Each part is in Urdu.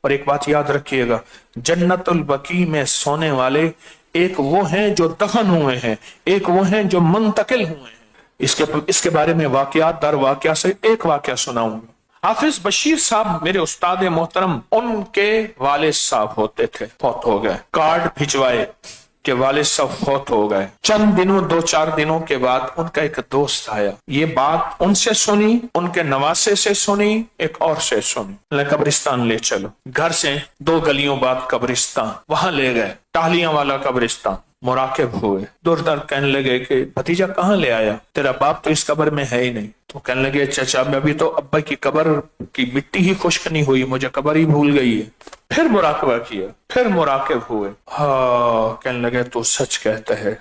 اور ایک بات یاد رکھیے گا، جنت البقیع میں سونے والے ایک وہ ہیں جو دفن ہوئے ہیں، ایک وہ ہیں جو منتقل ہوئے ہیں۔ اس کے بارے میں واقعات در واقعہ سے ایک واقعہ سناؤں گا۔ حافظ بشیر صاحب میرے استاد محترم، ان کے والد صاحب ہوتے تھے، فوت ہو گئے۔ کارڈ بھجوائے کہ والد صاحب فوت ہو گئے۔ چند دنوں، 2-4 دنوں کے بعد ان کا ایک دوست آیا، یہ بات ان سے سنی، ان کے نواسے سے سنی، ایک اور سے سنی۔ قبرستان لے چلو، گھر سے 2 گلیوں بعد قبرستان، وہاں لے گئے، ٹہلیاں والا قبرستان۔ مراقب ہوئے، دور در کہنے لگے کہ بھتیجا کہاں لے آیا، تیرا باپ تو اس قبر میں ہے ہی نہیں۔ تو کہنے لگے چچا میں ابھی تو ابا کی قبر کی مٹی ہی خشک نہیں ہوئی، مجھے قبر ہی بھول گئی ہے۔ پھر مراقبہ کیا، پھر مراقب ہوئے، ہاں کہنے لگے تو سچ کہتا ہے،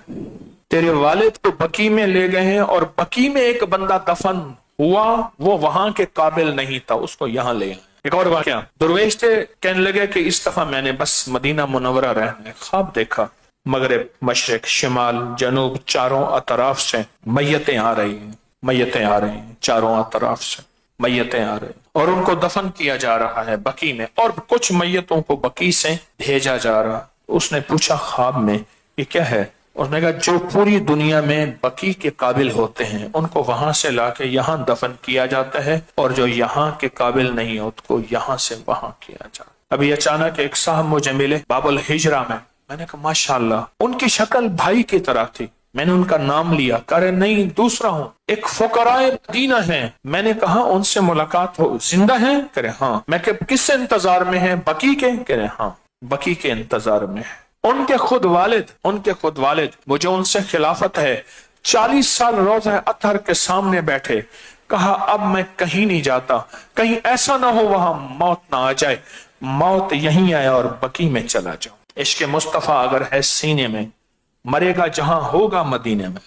تیرے والد کو بقیع میں لے گئے ہیں اور بقیع میں ایک بندہ دفن ہوا، وہ وہاں کے قابل نہیں تھا، اس کو یہاں لے آئے۔ ایک اور واقعہ، درویش تھے، کہنے لگے کہ اس دفعہ میں نے بس مدینہ منورہ رہنا ہے، خواب دیکھا، مغرب، مشرق، شمال، جنوب، چاروں اطراف سے میتیں آ رہی ہیں، میتیں آ رہی ہیں، چاروں اطراف سے میتیں آ رہی ہیں، اور ان کو دفن کیا جا رہا ہے بقیع میں، اور کچھ میتوں کو بقیع سے بھیجا جا رہا۔ اس نے پوچھا خواب میں یہ کیا ہے؟ اس نے کہا جو پوری دنیا میں بقیع کے قابل ہوتے ہیں ان کو وہاں سے لا کے یہاں دفن کیا جاتا ہے، اور جو یہاں کے قابل نہیں ہیں ان کو یہاں سے وہاں کیا جاتا ہے۔ ابھی اچانک ایک صاحب مجھے ملے باب الحجرہ میں نے کہا ماشاءاللہ، ان کی شکل بھائی کی طرح تھی، میں نے ان کا نام لیا، کہہ رہے نہیں دوسرا ہوں، ایک فقراء مدینہ ہیں۔ میں نے کہا ان سے ملاقات ہو، زندہ ہیں؟ کہہ رہے ہاں۔ میں کہ کس انتظار میں ہیں؟ بقیع کے؟ کہہ رہے ہاں بقیع کے انتظار میں ہے۔ ان کے خود والد مجھے ان سے خلافت ہے، 40 سال روزہ اطہر کے سامنے بیٹھے، کہا اب میں کہیں نہیں جاتا، کہیں ایسا نہ ہو وہاں موت نہ آ جائے، موت یہیں آئے اور بقیع میں چلا جاؤں۔ عشق مصطفیٰ اگر ہے سینے میں، مرے گا جہاں ہوگا مدینے میں۔